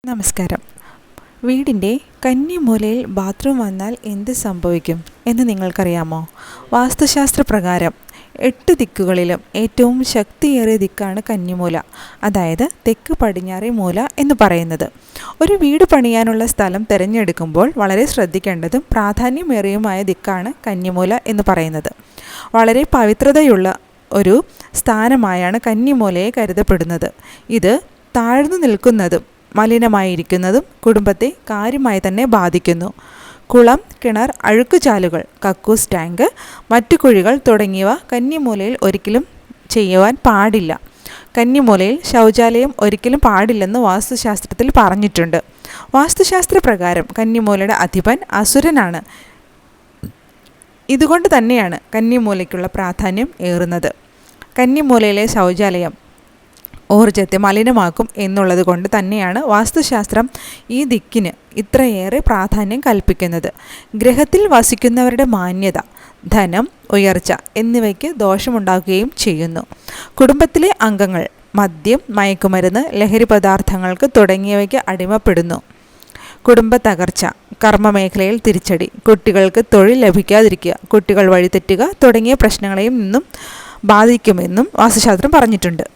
നമസ്കാരം. വീടിൻ്റെ കന്നിമൂലയിൽ ബാത്റൂം വന്നാൽ എന്ത് സംഭവിക്കും എന്ന് നിങ്ങൾക്കറിയാമോ? വാസ്തുശാസ്ത്രപ്രകാരം 8 ദിക്കുകളിലും ഏറ്റവും ശക്തിയേറിയ ദിക്കാണ് കന്നിമൂല, അതായത് തെക്ക് പടിഞ്ഞാറേ മൂല എന്ന് പറയുന്നത്. ഒരു വീട് പണിയാനുള്ള സ്ഥലം തിരഞ്ഞെടുക്കുമ്പോൾ വളരെ ശ്രദ്ധിക്കേണ്ടതും പ്രാധാന്യമേറിയതുമായ ദിക്കാണ് കന്നിമൂല എന്ന് പറയുന്നത്. വളരെ പവിത്രതയുള്ള ഒരു സ്ഥാനമായാണ് കന്നിമൂലയെ കരുതപ്പെടുന്നത്. ഇത് താഴ്ന്നു നിൽക്കുന്നതും മലിനമായിരിക്കുന്നതും കുടുംബത്തെ കാര്യമായി തന്നെ ബാധിക്കുന്നു. കുളം, കിണർ, അഴുക്കുചാലുകൾ, കക്കൂസ് ടാങ്ക്, മറ്റു കുഴികൾ തുടങ്ങിയവ കന്നിമൂലയിൽ ഒരിക്കലും ചെയ്യുവാൻ പാടില്ല. കന്നിമൂലയിൽ ശൗചാലയം ഒരിക്കലും പാടില്ലെന്ന് വാസ്തുശാസ്ത്രത്തിൽ പറഞ്ഞിട്ടുണ്ട്. വാസ്തുശാസ്ത്രപ്രകാരം കന്നിമൂലയുടെ അധിപൻ അസുരനാണ്. ഇതുകൊണ്ട് തന്നെയാണ് കന്നിമൂലയ്ക്കുള്ള പ്രാധാന്യം ഏറുന്നത്. കന്നിമൂലയിലെ ശൗചാലയം ഊർജ്ജത്തെ മലിനമാക്കും എന്നുള്ളത് കൊണ്ട് തന്നെയാണ് വാസ്തുശാസ്ത്രം ഈ ദിക്കിന് ഇത്രയേറെ പ്രാധാന്യം കൽപ്പിക്കുന്നത്. ഗ്രഹത്തിൽ വസിക്കുന്നവരുടെ മാന്യത, ധനം, ഉയർച്ച എന്നിവയ്ക്ക് ദോഷമുണ്ടാക്കുകയും ചെയ്യുന്നു. കുടുംബത്തിലെ അംഗങ്ങൾ മദ്യം, മയക്കുമരുന്ന്, ലഹരി പദാർത്ഥങ്ങൾക്ക് തുടങ്ങിയവയ്ക്ക് അടിമപ്പെടുന്നു. കുടുംബ തകർച്ച, കർമ്മമേഖലയിൽ തിരിച്ചടി, കുട്ടികൾക്ക് തൊഴിൽ ലഭിക്കാതിരിക്കുക, കുട്ടികൾ വഴിതെറ്റുക തുടങ്ങിയ പ്രശ്നങ്ങളെയും നിന്നും ബാധിക്കുമെന്നും വാസ്തുശാസ്ത്രം പറഞ്ഞിട്ടുണ്ട്.